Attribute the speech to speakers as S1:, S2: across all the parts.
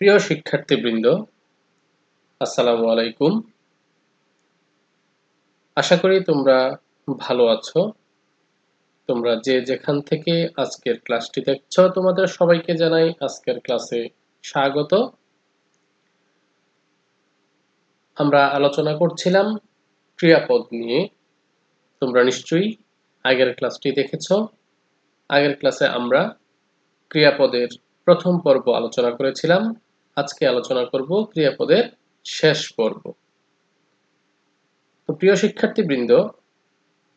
S1: প্রিয় শিক্ষার্থীবৃন্দ, আসসালামু আলাইকুম। আশা করি তোমরা ভালো আছো। তোমরা যে যেখান থেকে আজকের ক্লাসটি দেখছো, তোমাদের সবাইকে জানাই আজকের ক্লাসে স্বাগত। আমরা আলোচনা করছিলাম ক্রিয়াপদ নিয়ে। তোমরা নিশ্চয়ই আগের ক্লাসটি দেখেছো। আগের ক্লাসে আমরা ক্রিয়াপদের প্রথম পর্ব আলোচনা করেছিলাম। আজকে আলোচনা করব ক্রিয়াপদের শেষ পর্ব। তো প্রিয় শিক্ষার্থীবৃন্দ,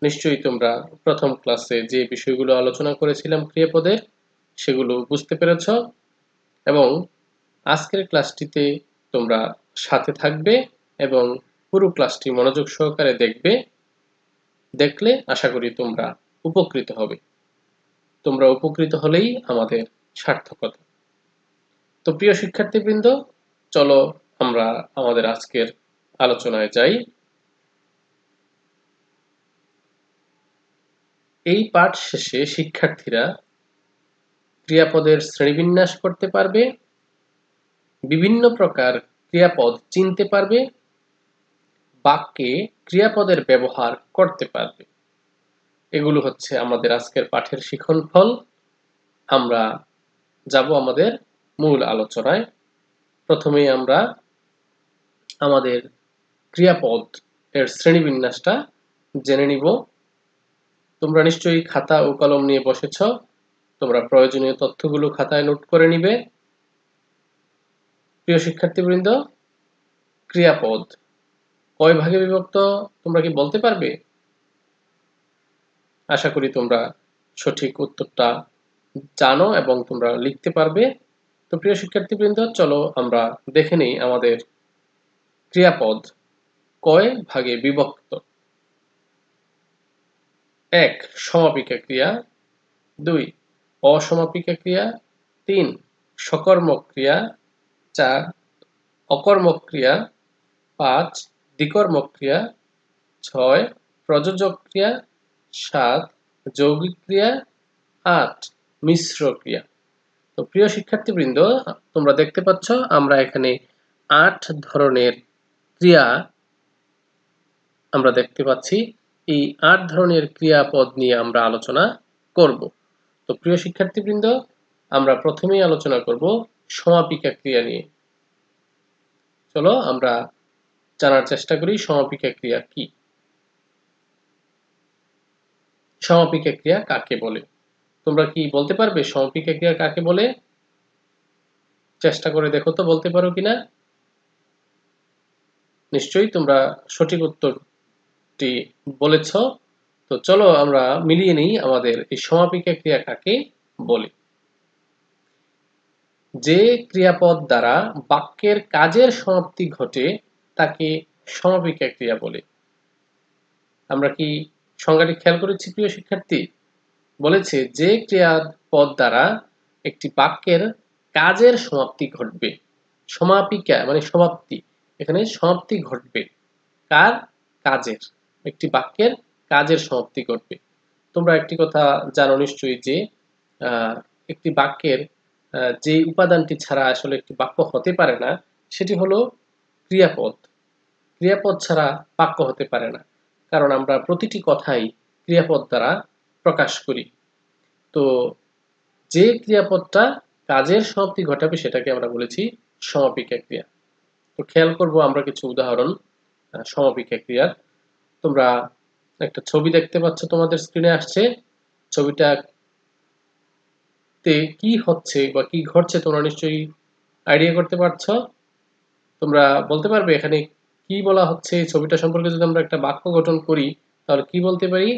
S1: নিশ্চয়ই তোমরা প্রথম ক্লাসে যে বিষয়গুলো আলোচনা করেছিলাম ক্রিয়াপদের, সেগুলো বুঝতে পেরেছ এবং আজকের ক্লাসটিতে তোমরা সাথে থাকবে এবং পুরো ক্লাসটি মনোযোগ সহকারে দেখবে। দেখলে আশা করি তোমরা উপকৃত হবে। তোমরা উপকৃত হলেই আমাদের সার্থকতা। তো প্রিয় শিক্ষার্থীবৃন্দ, চলো আমরা আমাদের আজকের আলোচনায় যাই। এই পাঠ শেষে শিক্ষার্থীরা ক্রিয়াপদের শ্রেণীবিন্যাস করতে পারবে, বিভিন্ন প্রকার ক্রিয়াপদ চিনতে পারবে, বাক্যে ক্রিয়াপদের ব্যবহার করতে পারবে। এগুলো হচ্ছে আমাদের আজকের পাঠের শিক্ষণফল। আমরা যাব আমাদের মূল আলোচনায়। প্রথমেই আমরা আমাদের ক্রিয়াপদ এর শ্রেণীবিন্যাসটা জেনে নিব। তোমরা নিশ্চয়ই খাতা ও কলম নিয়ে বসেছ। তোমরা প্রয়োজনীয় তথ্যগুলো খাতায় নোট করে নিবে। প্রিয় শিক্ষার্থীবৃন্দ, ক্রিয়াপদ কয় ভাগে বিভক্ত তোমরা কি বলতে পারবে? আশা করি তোমরা সঠিক উত্তরটা জানো এবং তোমরা লিখতে পারবে। তো প্রিয় শিক্ষার্থীবৃন্দ, চলো আমরা দেখে নিই আমাদের ক্রিয়াপদ কয় ভাগে বিভক্ত। 1. সমাপিকা ক্রিয়া। 2. অসমাপিকা ক্রিয়া। 3. সকর্মক ক্রিয়া। 4. অকর্মক ক্রিয়া। 5. দ্বিকর্মক ক্রিয়া। 6. প্রযোজক ক্রিয়া। 7. যৌগিক ক্রিয়া। 8. মিশ্র ক্রিয়া। তো প্রিয় শিক্ষার্থীবৃন্দ, তোমরা দেখতে পাচ্ছ আমরা এখানে 8 ধরনের ক্রিয়া আমরা দেখতে পাচ্ছি। এই 8 ধরনের ক্রিয়াপদ নিয়ে আমরা আলোচনা করব। তো প্রিয় শিক্ষার্থীবৃন্দ, আমরা প্রথমেই আলোচনা করব সমাপিকা ক্রিয়া নিয়ে। চলো আমরা জানার চেষ্টা করি সমাপিকা ক্রিয়া কি। সমাপিকা ক্রিয়া কাকে বলে? তোমরা কি বলতে পারবে সমাপিকা ক্রিয়া কাকে বলে? চেষ্টা করে দেখো তো বলতে পারো কিনা। নিশ্চয়ই তোমরা সঠিক উত্তরটি বলেছ। তো চলো আমরা মিলিয়ে নিই আমাদের এই সমাপিকা ক্রিয়া কাকে বলে। যে ক্রিয়াপদ দ্বারা বাক্যের কাজের সমাপ্তি ঘটে তাকে সমাপিকা ক্রিয়া বলে। আমরা কি সংজ্ঞাটি খেয়াল করেছি প্রিয় শিক্ষার্থী? বলেছে যে ক্রিয়াপদ দ্বারা একটি বাক্যের কাজের সমাপ্তি ঘটবে। সমাপিকা মানে সমাপ্তি, এখানে সমাপ্তি ঘটবে কার? কাজের। একটি বাক্যের কাজের সমাপ্তি ঘটবে। তোমরা একটি কথা জানো নিশ্চয়ই যে একটি বাক্যের যে উপাদানটি ছাড়া আসলে একটি বাক্য হতে পারে না সেটি হলো ক্রিয়াপদ। ক্রিয়াপদ ছাড়া বাক্য হতে পারে না, কারণ আমরা প্রতিটি কথাই ক্রিয়াপদ দ্বারা প্রকাশ করি। তো যে ক্রিয়াপদটা কাজের সমাপ্তি ঘটাবে সেটাকে আমরা বলেছি সমাপিকা ক্রিয়া। তো খেয়াল করব আমরা কিছু উদাহরণ সমাপিকা ক্রিয়ার। তোমরা একটা ছবি দেখতে পাচ্ছ, তোমাদের স্ক্রিনে আসছে। ছবিটাতে কি হচ্ছে বা কি ঘটছে তোমরা নিশ্চয়ই আইডিয়া করতে পারছো। তোমরা বলতে পারবে এখানে কি বলা হচ্ছে? এই ছবিটা সম্পর্কে যদি আমরা একটা বাক্য গঠন করি তাহলে কি বলতে পারি?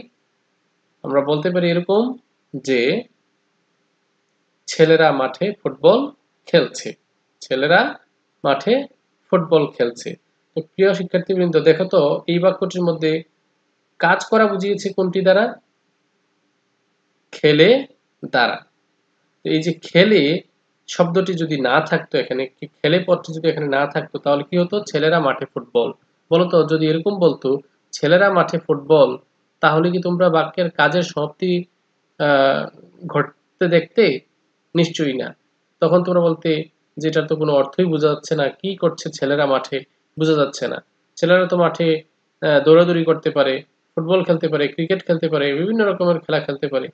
S1: আমরা বলতে পারি এরকম যে ছেলেরা মাঠে ফুটবল খেলছে। ছেলেরা মাঠে ফুটবল খেলছে। তো প্রিয় শিক্ষার্থীবৃন্দ, দেখো তো এই বাক্যটির মধ্যে কাজ করা বুঝিয়েছে কোনটি দ্বারা? খেলে দ্বারা। এই যে খেলে শব্দটি যদি না থাকতো, এখানে খেলে পদটি যদি এখানে না থাকতো তাহলে কি হতো? ছেলেরা মাঠে ফুটবল। বলতো যদি এরকম বলতো ছেলেরা মাঠে ফুটবল, তাহলে কি তোমরা বাক্যের কাজের সমাপ্তি ঘটতে দেখতে? নিশ্চয়ই না। তখন তোমরা বলতে যেটার তো কোনো অর্থই বোঝা যাচ্ছে না, কি করছে ছেলেরা মাঠে বোঝা যাচ্ছে না। ছেলেরা তো মাঠে দৌড়াদৌড়ি করতে পারে, ফুটবল খেলতে পারে, ক্রিকেট খেলতে পারে, বিভিন্ন রকমের খেলা খেলতে পারে,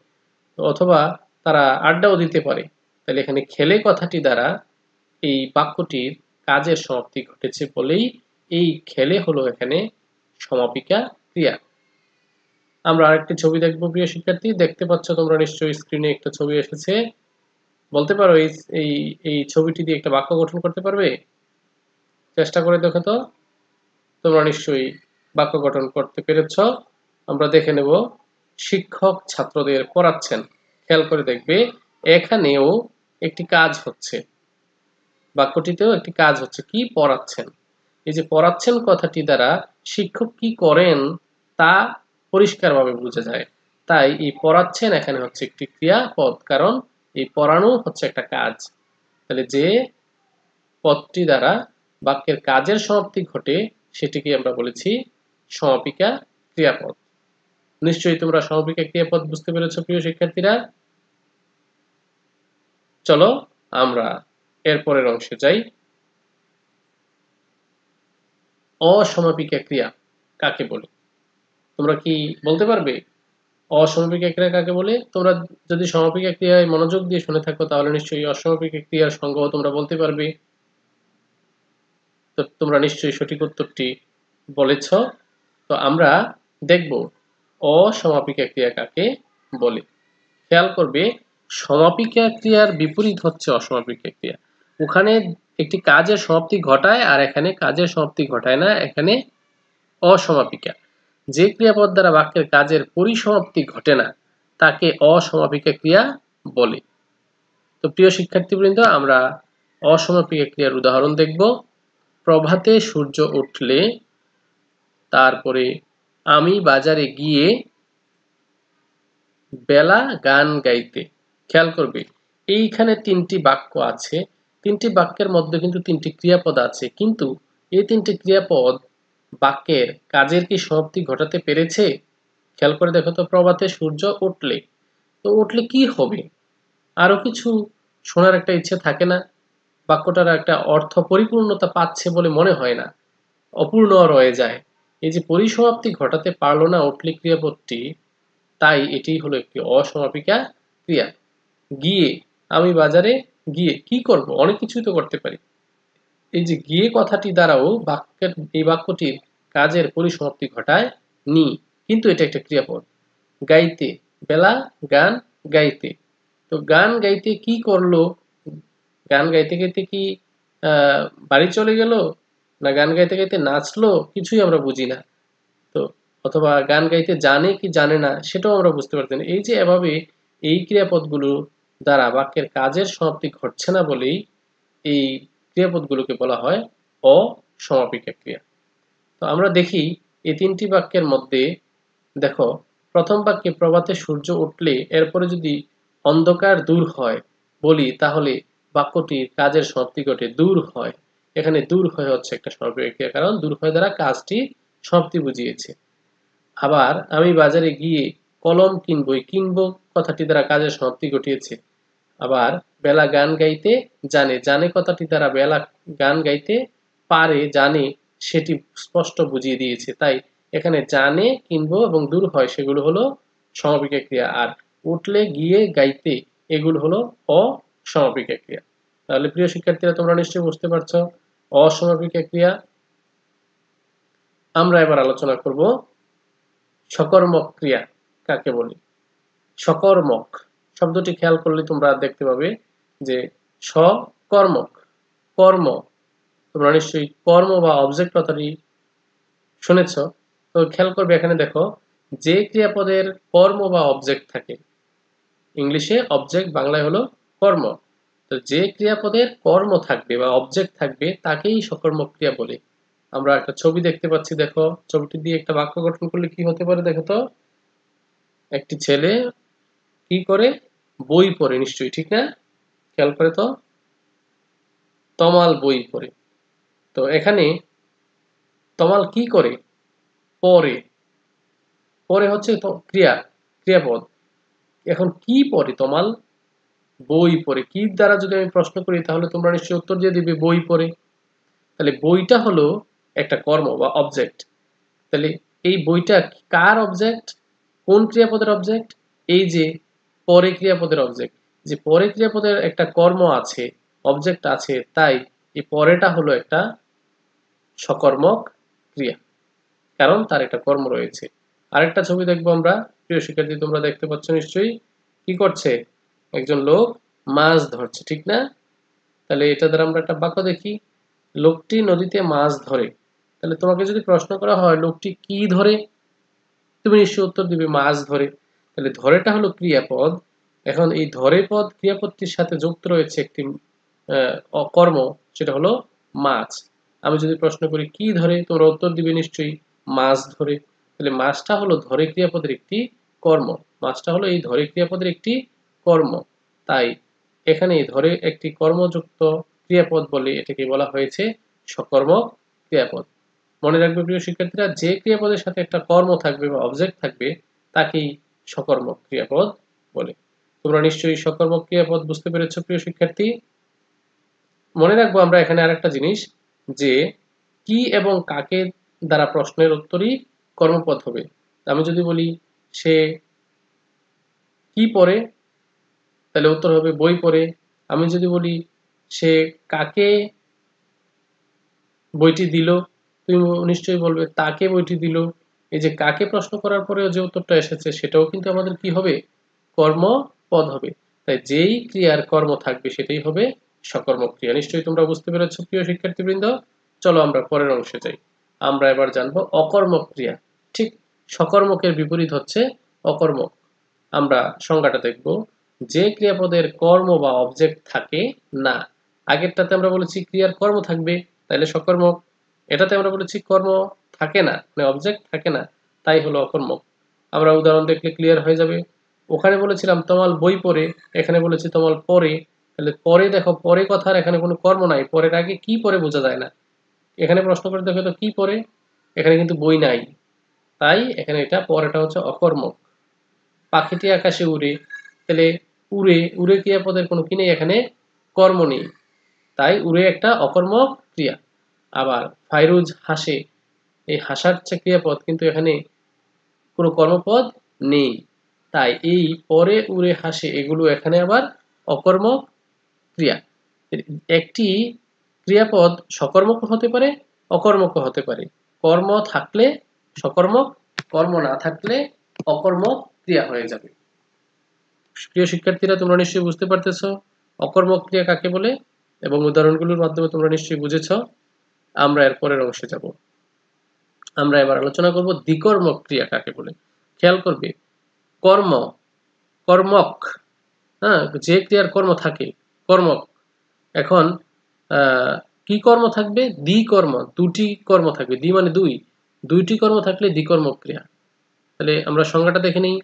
S1: অথবা তারা আড্ডাও দিতে পারে। তাহলে এখানে খেলে কথাটি দ্বারা এই বাক্যটির কাজের সমাপ্তি ঘটেছে বলেই এই খেলে হলো এখানে সমাপিকা ক্রিয়া। আমরা আরেকটি ছবি দেখব প্রিয় শিক্ষার্থী। দেখতে পাচ্ছ তোমরা নিশ্চয়ই স্ক্রিনে একটা ছবি এসেছে। বলতে পারো এই এই ছবিটি দিয়ে একটা বাক্য গঠন করতে পারবে? চেষ্টা করে দেখো তো। তোমরা নিশ্চয়ই বাক্য গঠন করতে পেরেছ। আমরা দেখে নেব, শিক্ষক ছাত্রদের পড়াচ্ছেন। খেয়াল করে দেখবে এখানেও একটি কাজ হচ্ছে, বাক্যটিতেও একটি কাজ হচ্ছে। কি? পড়াচ্ছেন। এই যে পড়াচ্ছেন কথাটি দ্বারা শিক্ষক কি করেন তা পরিষ্কারভাবে বোঝা যায়। তাই এই পড়াচ্ছেন এখানে হচ্ছে একটি ক্রিয়াপদ, কারণ এই পড়ানো হচ্ছে একটা কাজ। তাহলে যে পদটি দ্বারা বাক্যের কাজের সমাপ্তি ঘটে সেটিকে আমরা বলেছি সমাপিকা ক্রিয়াপদ। নিশ্চয়ই তোমরা সমাপিকা ক্রিয়াপদ বুঝতে পেরেছ প্রিয় শিক্ষার্থীরা। চলো আমরা এরপরের অংশে যাই। অসমাপিকা ক্রিয়া কাকে বলে? তোমরা কি বলতে পারবে অসমাপিকা ক্রিয়া কাকে বলে? তোমরা যদি সমাপিকা ক্রিয়ায় মনোযোগ দিয়ে শুনে থাকো তাহলে নিশ্চয়ই অসমাপিকা ক্রিয়ার সংজ্ঞা তোমরা বলতে পারবে। তো তোমরা নিশ্চয়ই সঠিক উত্তরটি বলেছ। তো আমরা দেখব অসমাপিকা ক্রিয়া কাকে বলে। খেয়াল করবে, সমাপিকা ক্রিয়ার বিপরীত হচ্ছে অসমাপিকা ক্রিয়া। ওখানে একটি কাজের সমাপ্তি ঘটায় আর এখানে কাজের সমাপ্তি ঘটায় না, এখানে অসমাপিকা। যে ক্রিয়াপদ দ্বারা বাক্যের কাজের পরিসমাপ্তি ঘটে না তাকে অসমাপিকা ক্রিয়া বলে। তো প্রিয় শিক্ষার্থীবৃন্দ, আমরা অসমাপিকা ক্রিয়ার উদাহরণ দেখব। প্রভাতে সূর্য উঠলে, তারপরে আমি বাজারে গিয়ে, বেলা গান গাইতে। খেয়াল করবে এইখানে তিনটি বাক্য আছে, তিনটি বাক্যের মধ্যে কিন্তু তিনটি ক্রিয়াপদ আছে, কিন্তু এই তিনটি ক্রিয়াপদ বাক্যের কাজের কি সমাপ্তি ঘটাতে পেরেছে? খেয়াল করে দেখো তো, প্রভাতে সূর্য উঠলে, তো উঠলে কি হবে? আরো কিছু শোনার একটা ইচ্ছে থাকে না? বাক্যটার একটা অর্থ পরিপূর্ণতা পাচ্ছে বলে মনে হয় না, অপূর্ণ রয়ে যায়। এই যে পরিসমাপ্তি ঘটাতে পারলো না উঠলে ক্রিয়াপদটি, তাই এটি হলো একটি অসমাপিকা ক্রিয়া। গিয়ে, আমি বাজারে গিয়ে কি করব? অনেক কিছুই তো করতে পারি। এই যে গিয়ে কথাটি দ্বারাও বাক্যের এই বাক্যটির কাজের পরিসমাপ্তি ঘটায় নি, কিন্তু এটা একটা ক্রিয়াপদ। গাইতে, বেলা গান গাইতে, তো গান গাইতে কি করলো? গান গাইতে গাইতে কি বাড়ি চলে গেল, না গান গাইতে গাইতে নাচলো? কিছুই আমরা বুঝি না। তো অথবা গান গাইতে জানে কি জানে না সেটাও আমরা বুঝতে পারছি না। এই যে এভাবে এই ক্রিয়াপদগুলো দ্বারা বাক্যের কাজের সমাপ্তি ঘটছে না বলেই এই ক্রিয়াপদগুলোকে বলা হয় অসমাপিকা ক্রিয়া। তো আমরা দেখি এই তিনটি বাক্যের মধ্যে, দেখো প্রথম বাক্যে প্রভাতে সূর্য উঠলে, এরপরে যদি অন্ধকার দূর হয় বলি তাহলে বাক্যটির কাজের সমাপ্তি ঘটে দূর হয়। এখানে দূর হয় হচ্ছে একটা সমাপিকা ক্রিয়া, কারণ দূর হয় দ্বারা কাজটি সমাপ্তি বুঝিয়েছে। আবার আমি বাজারে গিয়ে কলম কিনবো, কিনবো কথাটি দ্বারা কাজের সমাপ্তি ঘটিয়েছে। আবার বেলা গান গাইতে জানে, জানে কথাটি দ্বারা বেলা গান গাইতে পারে, জানে সেটি স্পষ্ট বুঝিয়ে দিয়েছে। তাই এখানে জানে, কিনবো এবং দূর হয় সেগুলো হলো সমাপিকা ক্রিয়া, আর উঠলে, গিয়ে, গাইতে এগুলো হলো অসমাপিকা ক্রিয়া। তাহলে প্রিয় শিক্ষার্থীরা, তোমরা নিশ্চয়ই বুঝতে পারছো অসমাপিকা ক্রিয়া। আমরা এবার আলোচনা করব সকর্মক ক্রিয়া কাকে বলি। সকর্মক শব্দটি খেয়াল করলে তোমরা দেখতে পাবে যে সকর্মক, কর্ম, তোমরা নিশ্চয়ই কর্ম বা অবজেক্ট কথাটি শুনেছ। তো খেয়াল করবে এখানে দেখো, যে ক্রিয়াপদের কর্ম বা অবজেক্ট থাকে, ইংলিশে অবজেক্ট, বাংলায় হলো কর্ম। তো যে ক্রিয়াপদের কর্ম থাকবে বা অবজেক্ট থাকবে তাকেই সকর্মক ক্রিয়া বলে। আমরা একটা ছবি দেখতে পাচ্ছি, দেখো ছবিটি দিয়ে একটা বাক্য গঠন করলে কি হতে পারে দেখো তো। একটি ছেলে কি করে? বই পড়ে, নিশ্চয়ই ঠিক না? খেয়াল করে তো, তমাল বই পড়ে। তো এখানে তমাল কি করে? পড়ে, পড়ে হচ্ছে তো ক্রিয়া, ক্রিয়াপদ। এখন কি পড়ে তমাল? বই পড়ে। কি দ্বারা যদি আমি প্রশ্ন করি তাহলে তোমরা নিশ্চয়ই উত্তর দিয়ে দিবে বই পড়ে। তাহলে বইটা হলো একটা কর্ম বা অবজেক্ট। তাহলে এই বইটা কার অবজেক্ট? কোন ক্রিয়াপদের অবজেক্ট? এই যে পরে ক্রিয়াপদের অবজেক্ট। যে পরে ক্রিয়াপদের একটা কর্ম আছে, অবজেক্ট আছে, তাই এই পরেটা হলো একটা সকর্মক ক্রিয়া, কারণ তার একটা কর্ম রয়েছে। আরেকটা ছবি দেখবো আমরা। প্রিয় শিক্ষার্থী, তোমরা দেখতে পাচ্ছ নিশ্চয়ই কি করছে? একজন লোক মাছ ধরছে, ঠিক না? তাহলে এটা দ্বারা আমরা একটা বাক্য দেখি, লোকটি নদীতে মাছ ধরে। তাহলে তোমাকে যদি প্রশ্ন করা হয় লোকটি কি ধরে, তুমি নিশ্চয়ই উত্তর দিবে মাছ ধরে। তাহলে ধরেটা হলো ক্রিয়াপদ। এখন এই ধরে পদ ক্রিয়াপদটির সাথে যুক্ত রয়েছে একটি কর্ম, সেটা হলো মাছ। আমি যদি প্রশ্ন করি কি ধরে, তোমরা উত্তর দিবে নিশ্চয়ই মাছ ধরে। তাহলে মাছটা হলো ধরে ক্রিয়াপদের একটি কর্ম, মাছটা হলো এই ধরে ক্রিয়াপদের একটি কর্ম। তাই এখানে ধরে একটি কর্মযুক্ত ক্রিয়াপদ বলে এটাকে বলা হয়েছে সকর্মক ক্রিয়াপদ। মনে রাখবে প্রিয় শিক্ষার্থীরা, যে ক্রিয়াপদের সাথে একটা কর্ম থাকবে বা অবজেক্ট থাকবে তাকেই সকর্মক ক্রিয়াপদ বলে। তোমরা নিশ্চয়ই সকর্মক ক্রিয়াপদ বুঝতে পেরেছো প্রিয় শিক্ষার্থী। মনে রাখবো আমরা এখানে আরেকটা জিনিস, যে কি এবং কাকে দ্বারা প্রশ্নের উত্তরই কর্মপদ হবে। আমি যদি বলি সে কি পড়ে, তাহলে উত্তর হবে বই পড়ে। আমি যদি বলি সে কাকে বইটি দিল, তুমি নিশ্চয়ই বলবে তাকে বইটি দিল। এই যে কাকে প্রশ্ন করার পরেও যে উত্তরটা এসেছে সেটাও কিন্তু আমাদের কি হবে? কর্মপদ হবে। তাই যেই ক্রিয়ার কর্ম থাকবে সেটাই হবে সকর্মক ক্রিয়া। নিশ্চয়ই তোমরা বুঝতে পেরেছো প্রিয় শিক্ষার্থীবৃন্দ। চলো আমরা পরের অংশে যাই। আমরা এবার জানবো অকর্মক ক্রিয়া। ঠিক সকর্মকের বিপরীত হচ্ছে অকর্মক। আমরা সংজ্ঞাটা দেখব, যে ক্রিয়াপদের কর্ম বা অবজেক্ট থাকে না। আগেরটাতে আমরা বলেছি ক্রিয়ার কর্ম থাকবে, তাইলে সকর্মক। এটাতে আমরা বলেছি কর্ম থাকে না, মানে অবজেক্ট থাকে না, তাই হলো অকর্মক। আমরা উদাহরণ দেখলে ক্লিয়ার হয়ে যাবে। ওখানে বলেছিলাম তমাল বই পড়ে, এখানে বলেছি তমাল পড়ে। তাহলে পরে দেখো, পরে কথার এখানে কোনো কর্ম নাই, পরের আগে কি পরে বোঝা যায় না। এখানে প্রশ্ন করে দেখো তো কি পরে, এখানে কিন্তু বই নাই, তাই এখানে এটা পরেটা হচ্ছে অকর্মক। পাখিটি আকাশে উড়ে, তাহলে উড়ে উড়ে ক্রিয়াপদের কোনো কি নেই, এখানে কর্ম নেই, তাই উড়ে একটা অকর্মক ক্রিয়া। আবার ফাইরুজ হাসে, এই হাসার যে ক্রিয়াপদ, কিন্তু এখানে কোনো কর্মপদ নেই, তাই এই পরে উড়ে হাসে এগুলো এখানে আবার অকর্মক ক্রিয়া। একটি ক্রিয়াপদ সকর্মক হতে পারে, অকর্মক হতে পারে। কর্ম থাকলে সকর্মক, কর্ম না থাকলে অকর্মক ক্রিয়া হয়ে যাবে। প্রিয় শিক্ষার্থীরা, তোমরা নিশ্চয়ই বুঝতে পারতেছো অকর্মক ক্রিয়া কাকে বলে, এবং উদাহরণগুলোর মাধ্যমে তোমরা নিশ্চয়ই বুঝেছ। আমরা এর পরের অংশে যাব। আমরা এবার আলোচনা করব দ্বিকর্মক ক্রিয়া কাকে বলে। খেয়াল করবে, কর্ম, কর্মক, হ্যাঁ, যে ক্রিয়ার কর্ম থাকে কর্মক। এখন কি কর্ম থাকবে? দ্বিকর্ম, দুটি কর্ম থাকবে। দ্বি মানে দুই, দুইটি কর্ম থাকলে দ্বিকর্মক ক্রিয়া। তাহলে আমরা সংজ্ঞাটা দেখে নিই।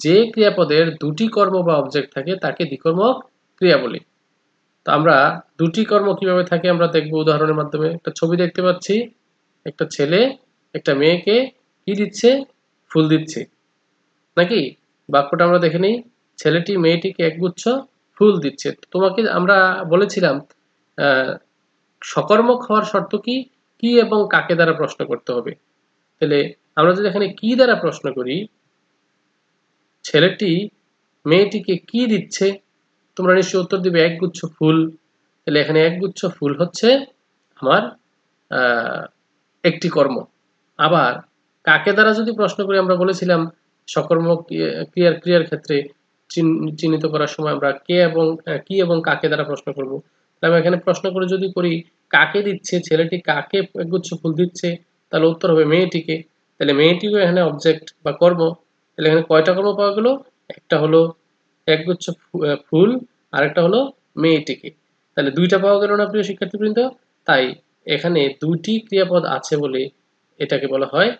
S1: যে ক্রিয়াপদের দুটি কর্ম বা অবজেক্ট থাকে তাকে দ্বিকর্মক ক্রিয়া বলে। তো আমরা দুটি কর্ম কিভাবে থাকে আমরা দেখব উদাহরণের মাধ্যমে। একটা ছবি দেখতে পাচ্ছি, একটা ছেলে একটা মেয়েকে কি দিচ্ছে? ফুল দিচ্ছে, নাকি? বাক্যটা আমরা দেখে নিই। ছেলেটি মেয়েটিকে একগুচ্ছ ফুল দিচ্ছে। তোমাকে আমরা বলেছিলাম সকর্মক হওয়ার শর্ত কি, কি এবং কাকে দ্বারা প্রশ্ন করতে হবে। তাহলে আমরা যদি এখানে কি দ্বারা প্রশ্ন করি, ছেলেটি মেয়েটিকে কি দিচ্ছে, তোমরা নিশ্চয়ই উত্তর দিবে একগুচ্ছ ফুল। তাহলে এখানে একগুচ্ছ ফুল হচ্ছে আমার একটি কর্ম। আবার কাকে দ্বারা যদি প্রশ্ন করি, আমরা বলেছিলাম সকর্মক ক্রিয়ার ক্ষেত্রে চিহ্নিত করার সময় আমরা কে এবং কি এবং কাকে দ্বারা প্রশ্ন করব। আমি এখানে প্রশ্ন করে যদি করি কাকে দিচ্ছে, ছেলেটি কাকে একগুচ্ছ ফুল দিচ্ছে, তাহলে উত্তর হবে মেয়েটিকে। তাহলে মেয়েটিও এখানে অবজেক্ট বা কর্ম। তাহলে এখানে কয়টা কর্ম পাওয়া গেল? একটা হলো একগুচ্ছ ফুল, আরেকটা হলো মেয়েটিকে। তাহলে দুইটা পাওয়া গেল না প্রিয় শিক্ষার্থীবৃন্দ? তাই এখানে দুটি ক্রিয়াপদ আছে বলে এটাকে বলা হয়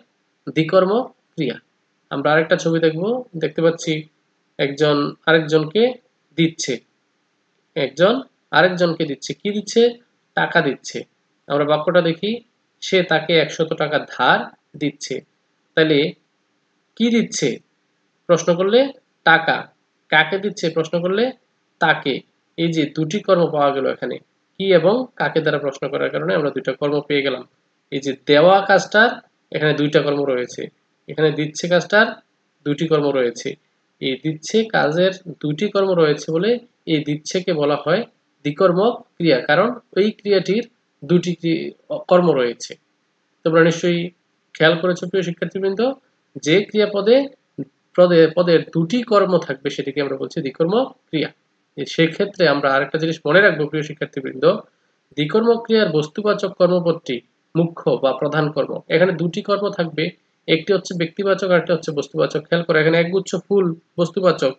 S1: দ্বিকর্ম ক্রিয়া। আমরা আরেকটা ছবি দেখব। দেখতে পাচ্ছি একজন আরেকজনকে দিচ্ছে, একজন আরেকজনকে দিচ্ছে। কি দিচ্ছে? টাকা দিচ্ছে। আমরা বাক্যটা দেখি, সে তাকে 100 টাকা ধার দিচ্ছে। তাহলে কি দিচ্ছে প্রশ্ন করলে? টাকা। কাকে দিচ্ছে প্রশ্ন করলে? তাকে, এই যে দুটি কর্ম পাওয়া গেল এখানে, কি এবং কাকে দ্বারা প্রশ্ন করার কারণে আমরা দুইটা কর্ম পেয়ে গেলাম। এই যে দেওয়া কাজটার এখানে দুইটা কর্ম রয়েছে, এখানে দিচ্ছে কাজটার দুটি কর্ম রয়েছে। এই দিচ্ছে কাজের দুটি কর্ম রয়েছে বলে এই দিচ্ছেকে বলা হয় দ্বিকর্মক ক্রিয়া, কারণ ওই ক্রিয়াটির দুটি কর্ম রয়েছে। তোমরা নিশ্চয়ই খেয়াল করেছো প্রিয় শিক্ষার্থীবৃন্দ, যে ক্রিয়াপদে পদের দুটি কর্ম থাকবে সেটিকে আমরা বলছি দ্বিকর্মক ক্রিয়া। সেক্ষেত্রে আমরা আরেকটা জিনিস মনে রাখবো প্রিয় শিক্ষার্থীবৃন্দ, দ্বিকর্মক ক্রিয়ার বস্তুবাচক কর্মপদটি মুখ্য বা প্রধান কর্ম। এখানে দুটি কর্ম থাকবে, একটি হচ্ছে ব্যক্তিবাচক আর একটা হচ্ছে বস্তুবাচক। খেয়াল করো, এখানে একগুচ্ছ ফুল বস্তুবাচক,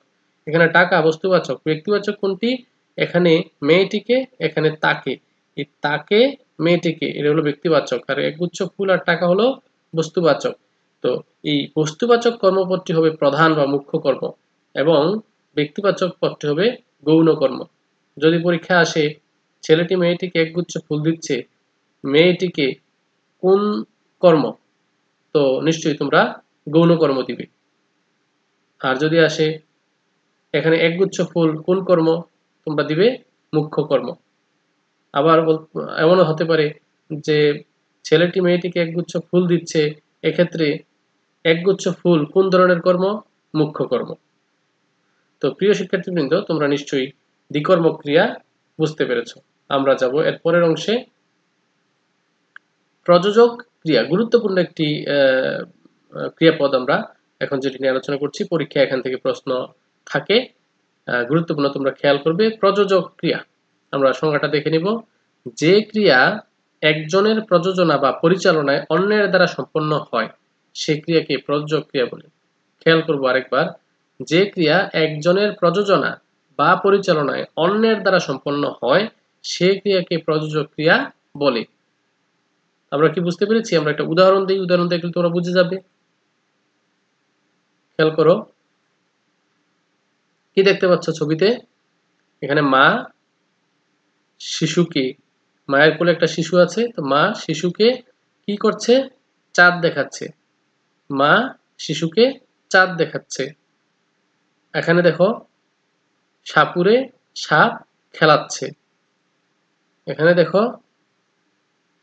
S1: এখানে টাকা বস্তুবাচক। ব্যক্তিবাচক কোনটি? এখানে মেয়েটিকে, এখানে তাকে। এই তাকে মেয়েটিকে এটা হলো ব্যক্তিবাচক, আর একগুচ্ছ ফুল আর টাকা হলো বস্তুবাচক। তো এই বস্তুবাচক কর্মপদটি হবে প্রধান বা মুখ্য কর্ম এবং ব্যক্তিবাচক পদটি হবে গৌণ কর্ম। যদি পরীক্ষা আসে ছেলেটি মেয়েটিকে একগুচ্ছ ফুল দিচ্ছে, মেয়েটিকে কোন কর্ম, তো নিশ্চয়ই তোমরা গৌণ কর্ম দিবে। আর যদি আসে এখানে একগুচ্ছ ফুল কোন কর্ম, তোমরা দিবে মুখ্য কর্ম। আবার এমনও হতে পারে যে ছেলেটি মেয়েটিকে একগুচ্ছ ফুল দিচ্ছে, এক্ষেত্রে একগুচ্ছ ফুল কোন ধরনের কর্ম? মুখ্য কর্ম। তো প্রিয় শিক্ষার্থীবৃন্দ, তোমরা নিশ্চয়ই দ্বিকর্মক ক্রিয়া বুঝতে পেরেছো। আমরা যাব এর পরের অংশে। প্রযোজক ক্রিয়া গুরুত্বপূর্ণ একটি ক্রিয়াপদ, আমরা এখন যেটি নিয়ে আলোচনা করছি। পরীক্ষা এখান থেকে প্রশ্ন থাকে, গুরুত্বপূর্ণ, তোমরা খেয়াল করবে। প্রযোজক ক্রিয়া আমরা সংজ্ঞাটা দেখে নিব। যে ক্রিয়া একজনের প্রযোজনা বা পরিচালনায় অন্যের দ্বারা সম্পন্ন হয় সে ক্রিয়াকে প্রযোজক ক্রিয়া বলে। খেয়াল করব আরেকবার, যে ক্রিয়া একজনের প্রযোজনা বা পরিচালনায় অন্যের দ্বারা সম্পন্ন হয় সে ক্রিয়াকে প্রযোজক ক্রিয়া বলে। আমরা কি বুঝতে পেরেছি? আমরা একটা উদাহরণ দিই, উদাহরণ দেখলে তোমরা বুঝে যাবে। খেয়াল করো, কি দেখতে পাচ্ছ ছবিতে? এখানে মা শিশুকে, মায়ের কোলে একটা শিশু আছে, তো মা শিশুকে কি করছে? চাঁদ দেখাচ্ছে। মা শিশুকে চাঁদ দেখাচ্ছে। এখানে দেখো সাপুরে সাপ খেলাচ্ছে। এখানে দেখো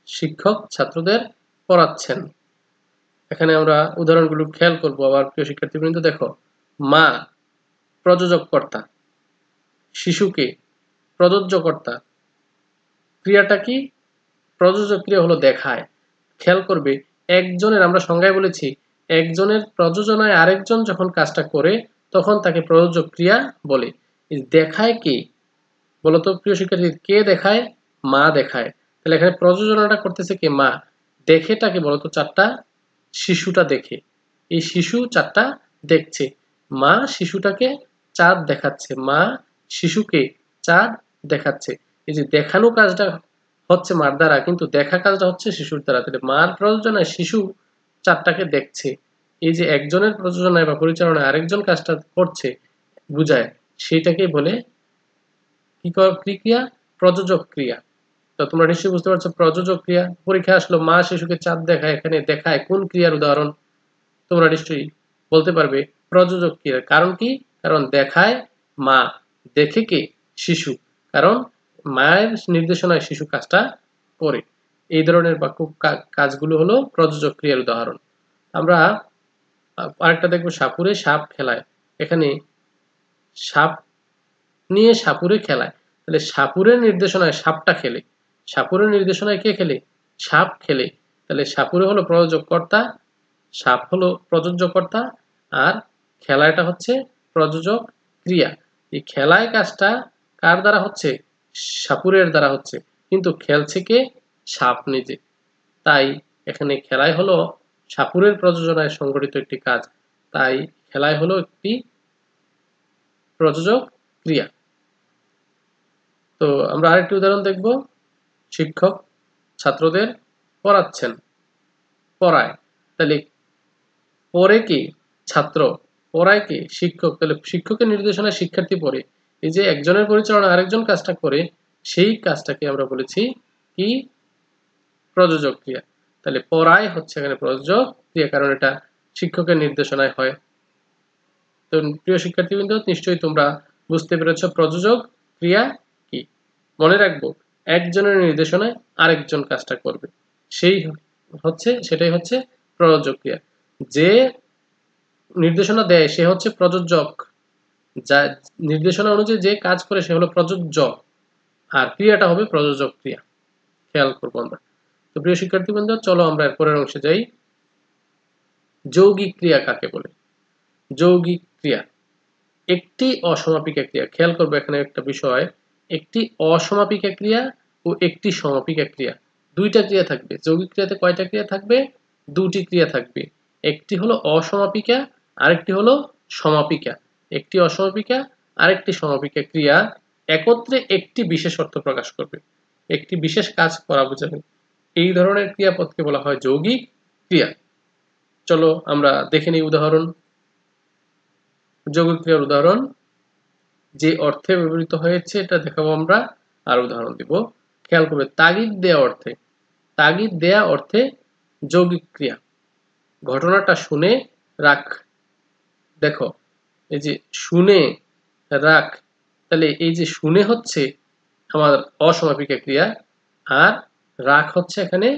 S1: শিক্ষক ছাত্রদের পড়াচ্ছেন। এখানে আমরা উদাহরণগুলো খেয়াল করব। আবার প্রিয় শিক্ষার্থীবৃন্দ দেখো, মা প্রযোজক কর্তা, শিশুকে প্রযোজ্য কর্তা। ক্রিয়াটা কি? প্রযোজক ক্রিয়া হলো দেখায়। খেয়াল করবে, একজনের, আমরা সংজ্ঞায় বলেছি, একজনের প্রযোজনায় আরেকজন যখন কাজটা করে তখন তাকে প্রযোজক ক্রিয়া বলে। দেখায় কে বলতো প্রিয় শিক্ষার্থী? কে দেখায়? মা দেখায়। তাহলে এখানে প্রযোজনাটা করতেছে কে? মা। দেখেটাকে বলতো? চারটা শিশুটা দেখে। এই শিশু চারটা দেখছে। মা শিশুটাকে চাঁদ দেখাচ্ছে, মা শিশুকে চাঁদ দেখাচ্ছে। এই যে দেখানো কাজটা হচ্ছে মার দ্বারা, কিন্তু দেখা কাজটা হচ্ছে শিশুর দ্বারা। তাহলে মার প্রযোজনায় শিশু চাঁদটাকে দেখছে। এই যে একজনের প্রযোজনায় বা পরিচালনায় আরেকজন কাজটা করছে বুঝায়, সেইটাকে বলে কি ক্রিয়া? প্রযোজক ক্রিয়া। তো তোমরা নিশ্চয়ই বুঝতে পারছো প্রযোজক ক্রিয়া। পরীক্ষা আসলো মা শিশুকে চাঁদ দেখায়, এখানে দেখায় কোন ক্রিয়ার উদাহরণ? তোমরা নিশ্চয়ই বলতে পারবে প্রযোজক ক্রিয়া। কারণ কি? কারণ দেখায় মা, দেখে কে? শিশু। কারণ মায়ের নির্দেশনায় শিশু কাজটা করে। এই ধরনের বাক্য কাজগুলো হলো প্রযোজক ক্রিয়ার উদাহরণ। আমরা আরেকটা দেখবো, সাপুরে সাপ খেলায়। এখানে সাপ নিয়ে সাপুরে খেলায়। তাহলে সাপুরের নির্দেশনায় সাপটা খেলে, সাপুরের নির্দেশনায় কে খেলে? সাপ খেলে। তাহলে সাপুরে হলো প্রযোজক কর্তা, সাপ হলো প্রযোজ্য কর্তা, আর খেলাটা হচ্ছে প্রযোজক ক্রিয়া। এই খেলায় কাজটা কার দ্বারা হচ্ছে? সাপুরের দ্বারা হচ্ছে, কিন্তু খেলছে কে? সাপ নিজে। তাই এখানে খেলায় হলো সাপুরের প্রযোজনায় সংগঠিত একটি কাজ, তাই খেলায় হলো একটি প্রযোজক ক্রিয়া। তো আমরা আরেকটি উদাহরণ দেখব। শিক্ষক ছাত্রদের পড়াচ্ছেন, পড়ায়। তাহলে পড়ে কি? ছাত্র। পড়ায় কি? শিক্ষক। তাহলে শিক্ষকের নির্দেশনায় শিক্ষার্থী পড়ে। এই যে একজনের পরিচালনা আরেকজন কাজটা করে, সেই কাজটাকে আমরা বলেছি কি? প্রযোজক ক্রিয়া। তাহলে পড়ায় হচ্ছে এখানে প্রযোজক ক্রিয়া, কারণ এটা শিক্ষকের নির্দেশনায় হয়। তো প্রিয় শিক্ষার্থীবৃন্দ, নিশ্চয়ই তোমরা বুঝতে পেরেছো প্রযোজক ক্রিয়া কি? মনে রাখবো, একজনের নির্দেশনায় আরেকজন কাজটা করবে, সেটাই হচ্ছে প্রযোজক ক্রিয়া। যে নির্দেশনা দেয় সে হচ্ছে প্রযোজক, যা নির্দেশনা অনুযায়ী যে কাজ করে সে হলো প্রযোজ্য, আর ক্রিয়াটা হবে প্রযোজক ক্রিয়া। খেয়াল করবো আমরা। তো প্রিয় শিক্ষার্থীবৃন্দ, চলো আমরা এর পরের অংশে যাই। যৌগিক ক্রিয়া কাকে বলে? যৌগিক ক্রিয়া একটি অসমাপিকা ক্রিয়া। খেয়াল করবো এখানে একটা বিষয়, একটি অসমাপিকা ক্রিয়া ও একটি সমাপিকা ক্রিয়া, দুইটা ক্রিয়া থাকবে। যৌগিক ক্রিয়াতে কয়টা ক্রিয়া থাকবে? দুটি ক্রিয়া থাকবে। একটি হলো অসমাপিকা, আরেকটি হলো সমাপিকা। একটি অসমাপিকা আরেকটি সমাপিকা ক্রিয়া একত্রে একটি বিশেষ অর্থ প্রকাশ করবে, একটি বিশেষ কাজ করা বোঝাবে। এই ধরনের ক্রিয়াপদকে বলা হয় যৌগিক ক্রিয়া। চলো আমরা দেখে নিই উদাহরণ। যৌগিক ক্রিয়ার উদাহরণ যে অর্থে ব্যবহৃত হয়েছে এটা দেখাবো আমরা, আর উদাহরণ দিব। খেয়াল করবে, তাগিদ দেয়া অর্থে। তাগিদ দেয়া অর্থে যৌগিক ক্রিয়া। ঘটনাটা শুনে রাখ। দেখো, এই যে শুনে রাখ, তাহলে এই যে শুনে হচ্ছে আমার অসমাপিকা ক্রিয়া, আর রাখ হচ্ছে এখানে,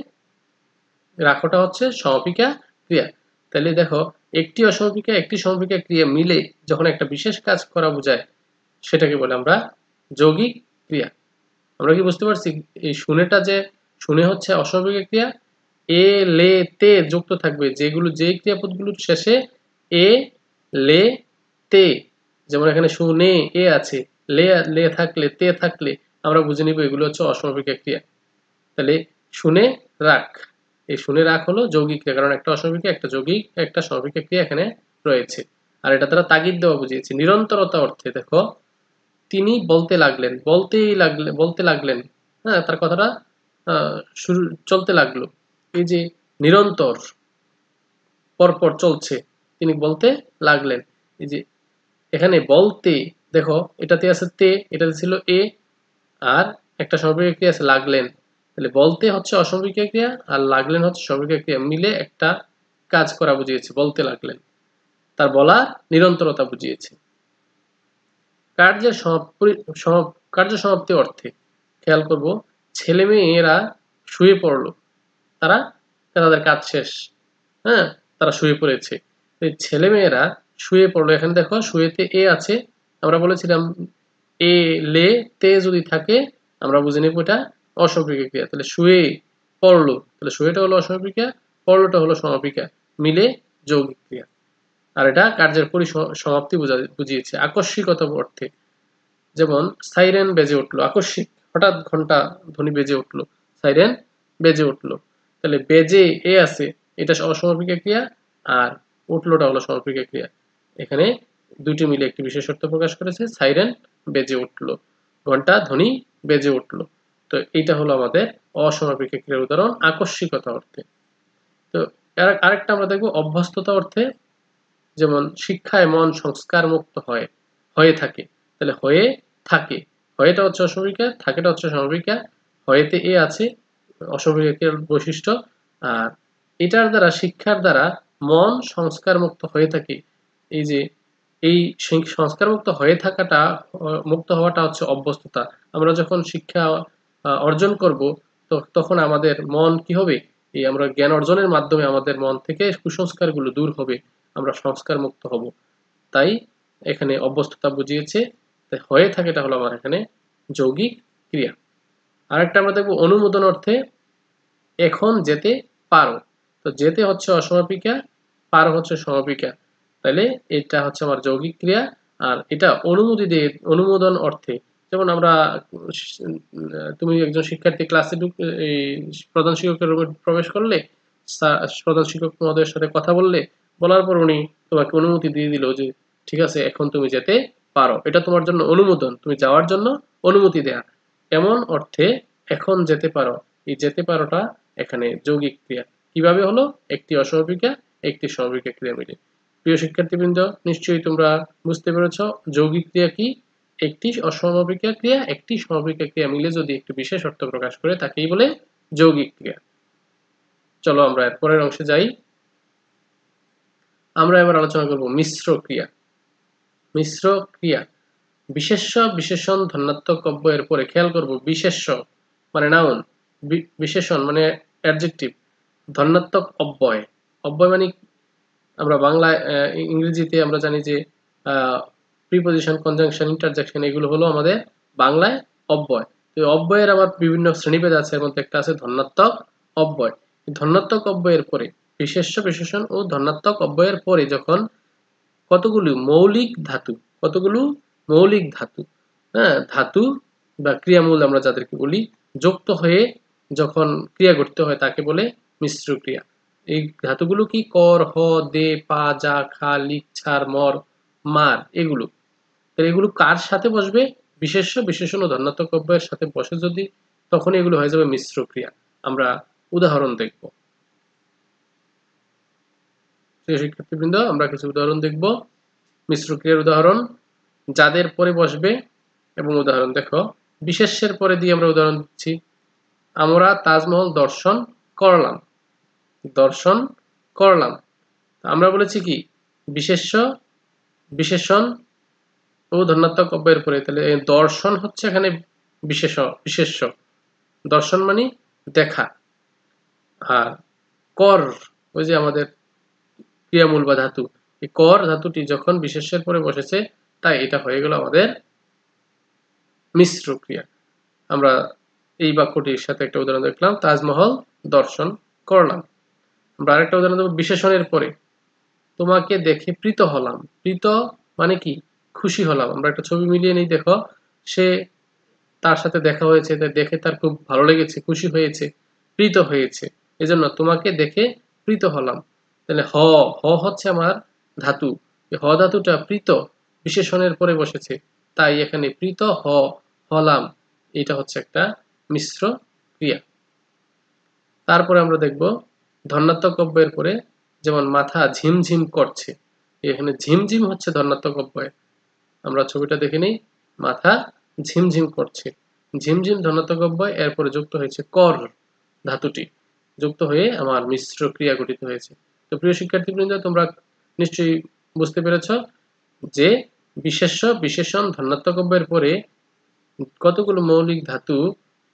S1: রাখটা হচ্ছে সমাপিকা ক্রিয়া। তাহলে দেখো, একটি অসমাপিকা একটি সমাপিকা ক্রিয়া মিলে যখন একটা বিশেষ কাজ করা বোঝায় সেটাকে বলে আমরা যৌগিক ক্রিয়া। আমরা কি বুঝতে পারছি? এই শুনেটা যে শুনে হচ্ছে অসমাপিকা ক্রিয়া, এ লে তে যুক্ত থাকবে, যেগুলো যে ক্রিয়াপদগুলোর শেষে এ লে তে, যেমন এখানে শুনে এ আছে, লে লে থাকলে তে থাকলে আমরা বুঝে নিব এগুলো হচ্ছে অসমাপিকা ক্রিয়া। তাহলে শুনে রাখ, এই শুনে রাখ হলো যৌগিক ক্রিয়া, কারণ একটা অসমাপিকা একটা যৌগিক একটা সমাপিকা ক্রিয়া এখানে রয়েছে। আর এটা দ্বারা তাগিদ দেওয়া বুঝিয়েছে। নিরন্তরতা অর্থে দেখো, তিনি বলতে লাগলেন, বলতে লাগলেন, হ্যাঁ, তার কথাটা শুরু চলতে লাগলো। এই যে নিরন্তর পরপর চলছে, তিনি বলতে লাগলেন। এই যে এখানে বলতে দেখো, এটাতে আছে তে, এটাতে ছিল এ, আর একটা সমাপিকা ক্রিয়া আছে লাগলেন। তাহলে বলতে হচ্ছে অসমাপিকা ক্রিয়া আর লাগলেন হচ্ছে সমাপিকা ক্রিয়া, মিলে একটা কাজ করা বুঝিয়েছে, বলতে লাগলেন। তার বলা নিরন্তরতা বুঝিয়েছে। কার্য সমাপ্তি অর্থে খেয়াল করব, ছেলে মেয়েরা শুয়ে পড়লো, তারা তাদের কাজ শেষ, হ্যাঁ, তারা শুয়ে পড়েছে। ছেলে মেয়েরা শুয়ে পড়লো, এখানে দেখো শুয়েতে এ আছে, আমরা বলেছিলাম এ লে তে যদি থাকে আমরা বুঝে নেব এটা অসমাপিকা ক্রিয়া। তাহলে শুয়ে পড়লো, তাহলে শুয়েটা হলো অসমাপিকা, পড়লোটা হলো সমাপিকা, মিলে যৌগিক ক্রিয়া। আর এটা কার্যের পরিসমাপ্তি বুঝিয়েছে। আকস্মিকতা অর্থে, যেমন সাইরেন বেজে উঠলো, আকস্মিক, হঠাৎ ঘন্টা ধ্বনি বেজে উঠলো, সাইরেন বেজে উঠলো। তাহলে বেজে এ আছে, এটা অসমাপিকা ক্রিয়া, আর উঠলোটা হলো সমাপিকা ক্রিয়া। এখানে দুটি মিলে একটি বিশেষ অর্থ প্রকাশ করেছে, সাইরেন বেজে উঠলো, ঘন্টা ধ্বনি বেজে উঠলো। তো এইটা হলো আমাদের অসমাপিকা ক্রিয়ার উদাহরণ আকস্মিকতা অর্থে। তো আরেকটা আমরা দেখবো অভ্যস্ততা অর্থে, যেমন শিক্ষায় মন সংস্কার মুক্ত হয়ে থাকে। তাহলে হয়ে থাকে, হয়েটা হচ্ছে অসমাপিকা, থাকেটা হচ্ছে সমাপিকা, হয়েতে এ আছে অসমাপিকা ক্রিয়ার বৈশিষ্ট্য, আর এটার দ্বারা শিক্ষার দ্বারা মন সংস্কার মুক্ত হয়ে থাকে। এই যে এই সংস্কার মুক্ত হয়ে থাকাটা, মুক্ত হওয়াটা হচ্ছে অভ্যস্ততা। আমরা যখন শিক্ষা অর্জন করব তখন আমাদের মন কি হবে, এই আমরা জ্ঞান অর্জনের মাধ্যমে আমাদের মন থেকে কুসংস্কারগুলো দূর হবে, আমরা সংস্কার মুক্ত হব। তাই এখানে অভ্যস্ততা বুঝিয়েছে। তাই হয়ে থাকে, এটা হলো আমার এখানে যৌগিক ক্রিয়া। আরেকটা আমরা দেখবো অনুমোদন অর্থে, এখন যেতে পারো। তো যেতে হচ্ছে অসমাপিকা, পারো হচ্ছে সমাপিকা, তাহলে এটা হচ্ছে আমার যৌগিক ক্রিয়া। আর এটা অনুমতি দিয়ে, অনুমোদন অর্থে, যেমন আমরা তুমি একজন শিক্ষার্থী ক্লাসে এই প্রধান শিক্ষকের রুমে প্রবেশ করলে, প্রধান শিক্ষক মহোদয়ের সাথে কথা বললে, বলার পর উনি তোমাকে অনুমতি দিয়ে দিল যে ঠিক আছে এখন তুমি যেতে পারো, এটা তোমার জন্য অনুমোদন, তুমি যাওয়ার জন্য অনুমতি দেয়া। এমন অর্থে এখন যেতে পারো, এই যেতে পারোটা এখানে যৌগিক ক্রিয়া। কিভাবে হলো? একটি অসমাপিকা একটি সমাপিকা ক্রিয়া মিলে। প্রিয় শিক্ষার্থীবৃন্দ, নিশ্চয়ই তোমরা বুঝতে পেরেছ যৌগিক ক্রিয়া কি। একটি অসমাপিকা ক্রিয়া একটি সমাপিকা ক্রিয়া মিলে যদি একটি বিশেষ অর্থ প্রকাশ করে তাকেই বলে যৌগিক ক্রিয়া। চলো আমরা এর পরের অংশে যাই। আমরা এবার আলোচনা করব মিশ্র ক্রিয়া। মিশ্র ক্রিয়া বিশেষ্য বিশেষণ ধনাত্মক অব্যয়ের পরে খেয়াল করব, বিশেষ্য মানে নাউন, বিশেষণ মানে অ্যাডজেক্টিভ, ধনাত্মক অব্যয়। অব্যয় মানে আমরা বাংলায় ইংরেজিতে আমরা জানি যে প্রিপজিশন, কনজাংশন, ইন্টারজেকশন এগুলো হলো আমাদের বাংলায় অব্যয়। তো অব্যয়ের আবার বিভিন্ন শ্রেণীভেদ আছে, এর মধ্যে একটা আছে ধনাত্মক অব্যয়। ধনাত্মক অব্যয়ের পরে বিশেষ্য বিশেষণ ও ধনাত্মক অব্যয়ের পরে যখন কতগুলো মৌলিক ধাতু, কতগুলো মৌলিক ধাতু, হ্যাঁ, ধাতু বা ক্রিয়ামূল আমরা যাদেরকে বলি, যুক্ত হয়ে যখন ক্রিয়া গঠিত হয় তাকে বলে মিশ্র ক্রিয়া। এই ধাতুগুলো কি? কর, হ, দে, পা, যা, খা, লিক, ছার, মর, মার, এগুলো। এগুলো কার সাথে বসবে? বিশেষ্য বিশেষণ ও ধনাত্মক অব্যয়ের সাথে বসে যদি, তখন এগুলো হয়ে যাবে মিশ্র ক্রিয়া। আমরা উদাহরণ দেখব। প্রিয় শিক্ষার্থীবৃন্দ, আমরা কিছু উদাহরণ দেখব। মিশ্র ক্রিয়ার উদাহরণ, যাদের পরে বসবে এবং উদাহরণ দেখো। বিশেষ্যের পরে দিয়ে আমরা উদাহরণ দিচ্ছি। আমরা তাজমহল দর্শন করলাম, দর্শন করলাম। আমরা বলেছি কি? বিশেষ্য বিশেষণ ও ধনাত্মক অব্যয়ের পরে, তাহলে দর্শন হচ্ছে এখানে বিশেষ্য। দর্শন মানে দেখা। আর কর, ওই যে আমাদের ক্রিয়ামূল বা ধাতু, এই কর ধাতুটি যখন বিশেষ্যের পরে বসেছে, তাই এটা হয়ে গেল আমাদের মিশ্র ক্রিয়া। আমরা এই বাক্যটির সাথে একটা উদাহরণ দেখলাম, তাজমহল দর্শন করলাম। আমরা আরেকটা উদাহরণ দেব বিশেষণের পরে। তোমাকে দেখে প্রীত হলাম। প্রীত মানে কি? খুশি হলাম। আমরা একটা ছবি মিলিয়ে নিই, দেখো, সে, তার সাথে দেখা হয়েছে, দেখে তার খুব ভালো লেগেছে, খুশি হয়েছে, প্রীত হয়েছে। এজন্য তোমাকে দেখে প্রীত হলাম। তাহলে হ, হ হচ্ছে আমার ধাতু। এই হ ধাতুটা প্রীত বিশেষণের পরে বসেছে, তাই এখানে প্রীত হলাম, এটা হচ্ছে একটা মিশ্র ক্রিয়া। তারপরে আমরা দেখব ধনাত্মক অব্যয়ের পরে, যেমন মাথা ঝিমঝিম করছে, এখানে ঝিমঝিম হচ্ছে ধনাত্মক অব্যয়। আমরা ছবিটা দেখে নিই, মাথা ঝিমঝিম করছে, ঝিমঝিম ধনাত্মক অব্যয়, এরপরে যুক্ত হয়েছে কর ধাতুটি, যুক্ত হয়ে আমার মিশ্র ক্রিয়া গঠিত হয়েছে। তো প্রিয় শিক্ষার্থীবৃন্দ, তোমরা নিশ্চয়ই বুঝতে পেরেছ যে বিশেষ্য বিশেষণ ধনাত্মক অব্যয়ের পরে কতগুলো মৌলিক ধাতু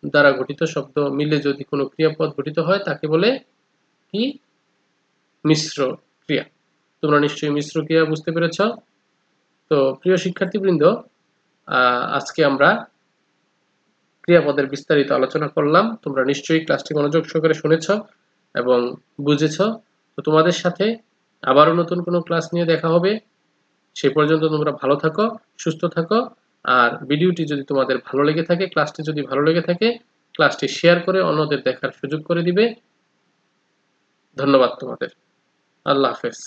S1: দ্বারা গঠিত শব্দ মিলে যদি কোনো ক্রিয়াপদ গঠিত হয় তাকে বলে কি? মিশ্র ক্রিয়া। তোমরা নিশ্চয়ই মিশ্র ক্রিয়া বুঝতে পেরেছ। তো প্রিয় শিক্ষার্থীবৃন্দ, আজকে আমরা ক্রিয়াপদের বিস্তারিত আলোচনা করলাম। তোমরা নিশ্চয়ই ক্লাসটি মনোযোগ সহকারে শুনেছ এবং বুঝেছ। তো তোমাদের সাথে আবারও নতুন কোনো ক্লাস নিয়ে দেখা হবে। সে পর্যন্ত তোমরা ভালো থাকো, সুস্থ থাকো। আর ভিডিওটি যদি তোমাদের ভালো লেগে থাকে, ক্লাসটি যদি ভালো লেগে থাকে, ক্লাসটি শেয়ার করে অন্যদের দেখার সুযোগ করে দিবে। ধন্যবাদ তোমাদের। আল্লাহ হাফেজ।